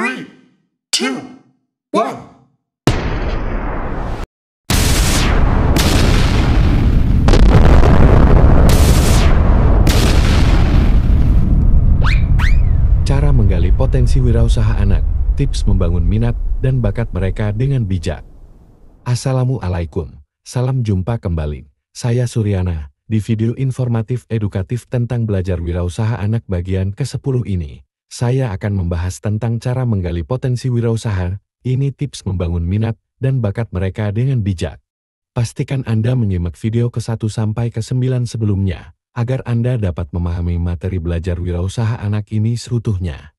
3, 2, 1. Cara menggali potensi wirausaha anak, tips membangun minat dan bakat mereka dengan bijak. Assalamualaikum, salam jumpa kembali. Saya Suryana, di video informatif edukatif tentang belajar wirausaha anak bagian ke-10 ini. Saya akan membahas tentang cara menggali potensi wirausaha, ini tips membangun minat dan bakat mereka dengan bijak. Pastikan Anda menyimak video ke-1 sampai ke-9 sebelumnya, agar Anda dapat memahami materi belajar wirausaha anak ini seutuhnya.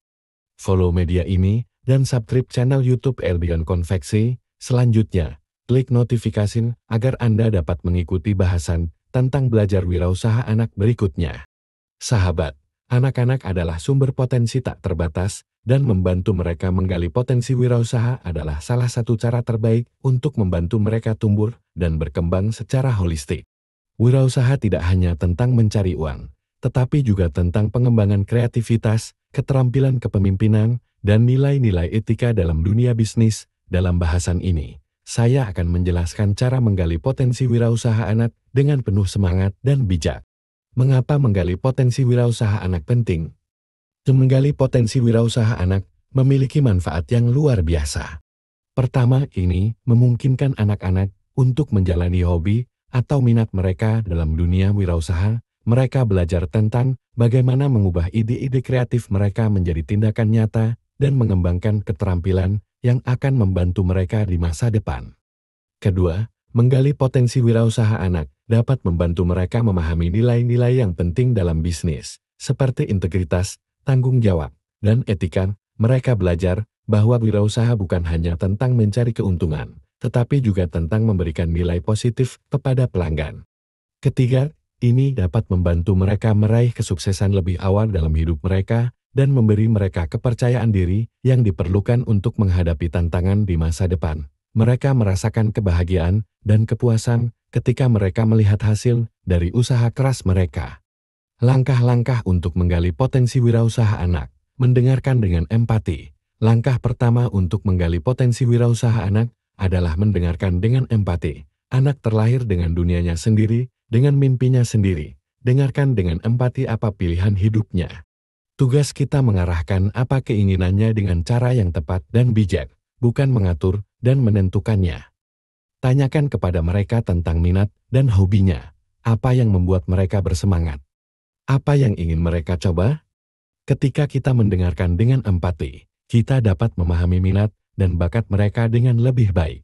Follow media ini, dan subscribe channel YouTube Elbion Konveksi. Selanjutnya, klik notifikasi agar Anda dapat mengikuti bahasan tentang belajar wirausaha anak berikutnya. Sahabat, anak-anak adalah sumber potensi tak terbatas, dan membantu mereka menggali potensi wirausaha adalah salah satu cara terbaik untuk membantu mereka tumbuh dan berkembang secara holistik. Wirausaha tidak hanya tentang mencari uang, tetapi juga tentang pengembangan kreativitas, keterampilan kepemimpinan, dan nilai-nilai etika dalam dunia bisnis. Dalam bahasan ini, saya akan menjelaskan cara menggali potensi wirausaha anak dengan penuh semangat dan bijak. Mengapa menggali potensi wirausaha anak penting? Menggali potensi wirausaha anak memiliki manfaat yang luar biasa. Pertama, ini memungkinkan anak-anak untuk menjalani hobi atau minat mereka dalam dunia wirausaha. Mereka belajar tentang bagaimana mengubah ide-ide kreatif mereka menjadi tindakan nyata dan mengembangkan keterampilan yang akan membantu mereka di masa depan. Kedua, menggali potensi wirausaha anak dapat membantu mereka memahami nilai-nilai yang penting dalam bisnis, seperti integritas, tanggung jawab, dan etika. Mereka belajar bahwa wirausaha bukan hanya tentang mencari keuntungan, tetapi juga tentang memberikan nilai positif kepada pelanggan. Ketiga, ini dapat membantu mereka meraih kesuksesan lebih awal dalam hidup mereka dan memberi mereka kepercayaan diri yang diperlukan untuk menghadapi tantangan di masa depan. Mereka merasakan kebahagiaan dan kepuasan ketika mereka melihat hasil dari usaha keras mereka. Langkah-langkah untuk menggali potensi wirausaha anak. Mendengarkan dengan empati. Langkah pertama untuk menggali potensi wirausaha anak adalah mendengarkan dengan empati. Anak terlahir dengan dunianya sendiri, dengan mimpinya sendiri. Dengarkan dengan empati apa pilihan hidupnya. Tugas kita mengarahkan apa keinginannya dengan cara yang tepat dan bijak, bukan mengatur dan menentukannya. Tanyakan kepada mereka tentang minat dan hobinya. Apa yang membuat mereka bersemangat? Apa yang ingin mereka coba? Ketika kita mendengarkan dengan empati, kita dapat memahami minat dan bakat mereka dengan lebih baik.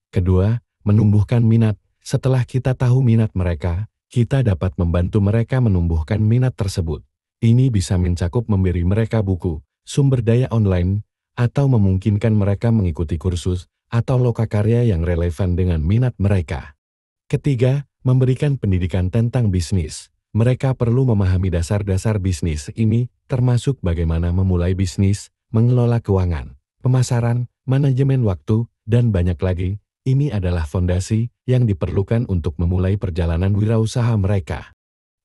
Kedua, menumbuhkan minat. Setelah kita tahu minat mereka, kita dapat membantu mereka menumbuhkan minat tersebut. Ini bisa mencakup memberi mereka buku, sumber daya online, atau memungkinkan mereka mengikuti kursus atau lokakarya yang relevan dengan minat mereka. Ketiga, memberikan pendidikan tentang bisnis. Mereka perlu memahami dasar-dasar bisnis ini, termasuk bagaimana memulai bisnis, mengelola keuangan, pemasaran, manajemen waktu, dan banyak lagi. Ini adalah fondasi yang diperlukan untuk memulai perjalanan wirausaha mereka.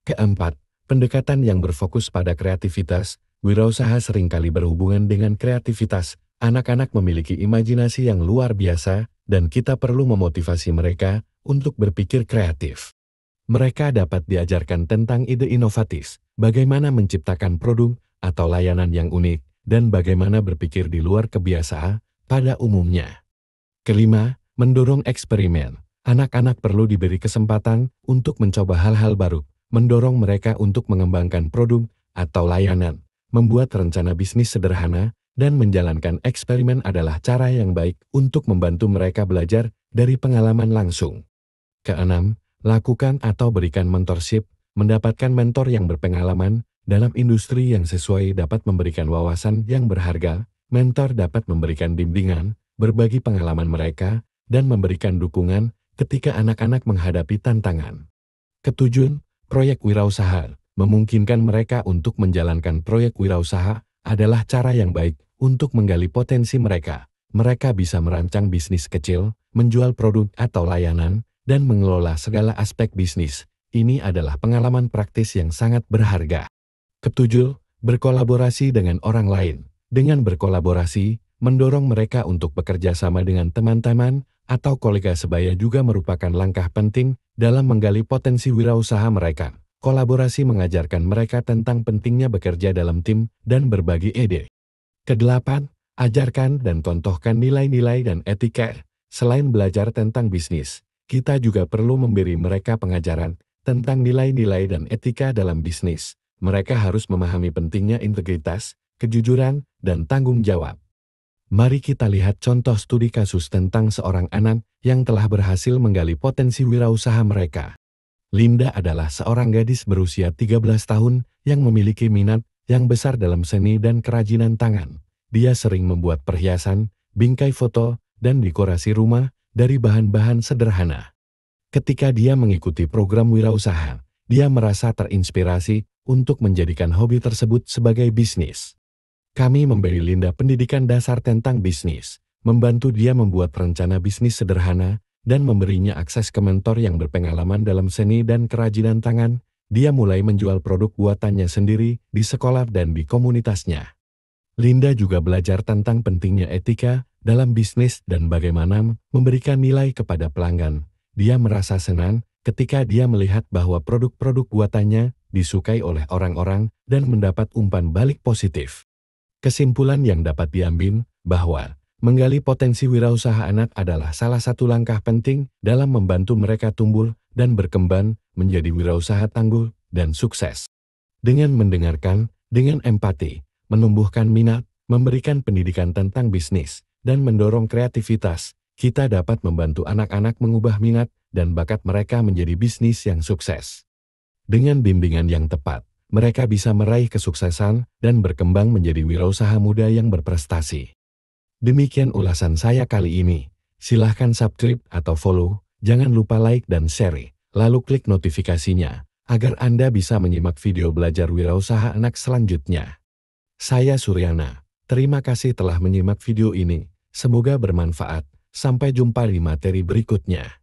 Keempat, pendekatan yang berfokus pada kreativitas. Wirausaha seringkali berhubungan dengan kreativitas. Anak-anak memiliki imajinasi yang luar biasa, dan kita perlu memotivasi mereka untuk berpikir kreatif. Mereka dapat diajarkan tentang ide inovatif, bagaimana menciptakan produk atau layanan yang unik, dan bagaimana berpikir di luar kebiasaan pada umumnya. Kelima, mendorong eksperimen. Anak-anak perlu diberi kesempatan untuk mencoba hal-hal baru, mendorong mereka untuk mengembangkan produk atau layanan, membuat rencana bisnis sederhana, dan menjalankan eksperimen adalah cara yang baik untuk membantu mereka belajar dari pengalaman langsung. Keenam, lakukan atau berikan mentorship. Mendapatkan mentor yang berpengalaman dalam industri yang sesuai dapat memberikan wawasan yang berharga. Mentor dapat memberikan bimbingan, berbagi pengalaman mereka, dan memberikan dukungan ketika anak-anak menghadapi tantangan. Ketujuh, proyek wirausaha. Memungkinkan mereka untuk menjalankan proyek wirausaha adalah cara yang baik untuk menggali potensi mereka. Mereka bisa merancang bisnis kecil, menjual produk atau layanan, dan mengelola segala aspek bisnis. Ini adalah pengalaman praktis yang sangat berharga. Ketujuh, berkolaborasi dengan orang lain. Dengan berkolaborasi, mendorong mereka untuk bekerja sama dengan teman-teman atau kolega sebaya juga merupakan langkah penting dalam menggali potensi wirausaha mereka. Kolaborasi mengajarkan mereka tentang pentingnya bekerja dalam tim dan berbagi ide. Kedelapan, ajarkan dan contohkan nilai-nilai dan etika. Selain belajar tentang bisnis, kita juga perlu memberi mereka pengajaran tentang nilai-nilai dan etika dalam bisnis. Mereka harus memahami pentingnya integritas, kejujuran, dan tanggung jawab. Mari kita lihat contoh studi kasus tentang seorang anak yang telah berhasil menggali potensi wirausaha mereka. Linda adalah seorang gadis berusia 13 tahun yang memiliki minat yang besar dalam seni dan kerajinan tangan. Dia sering membuat perhiasan, bingkai foto, dan dekorasi rumah dari bahan-bahan sederhana. Ketika dia mengikuti program wirausaha, dia merasa terinspirasi untuk menjadikan hobi tersebut sebagai bisnis. Kami memberi Linda pendidikan dasar tentang bisnis, membantu dia membuat rencana bisnis sederhana, dan memberinya akses ke mentor yang berpengalaman dalam seni dan kerajinan tangan. Dia mulai menjual produk buatannya sendiri di sekolah dan di komunitasnya. Linda juga belajar tentang pentingnya etika dalam bisnis dan bagaimana memberikan nilai kepada pelanggan. Dia merasa senang ketika dia melihat bahwa produk-produk buatannya disukai oleh orang-orang dan mendapat umpan balik positif. Kesimpulan yang dapat diambil bahwa menggali potensi wirausaha anak adalah salah satu langkah penting dalam membantu mereka tumbuh dan berkembang menjadi wirausaha tangguh dan sukses. Dengan mendengarkan, dengan empati, menumbuhkan minat, memberikan pendidikan tentang bisnis, dan mendorong kreativitas, kita dapat membantu anak-anak mengubah minat dan bakat mereka menjadi bisnis yang sukses. Dengan bimbingan yang tepat, mereka bisa meraih kesuksesan dan berkembang menjadi wirausaha muda yang berprestasi. Demikian ulasan saya kali ini. Silahkan subscribe atau follow, jangan lupa like dan share, lalu klik notifikasinya, agar Anda bisa menyimak video belajar wirausaha anak selanjutnya. Saya Suryana, terima kasih telah menyimak video ini, semoga bermanfaat, sampai jumpa di materi berikutnya.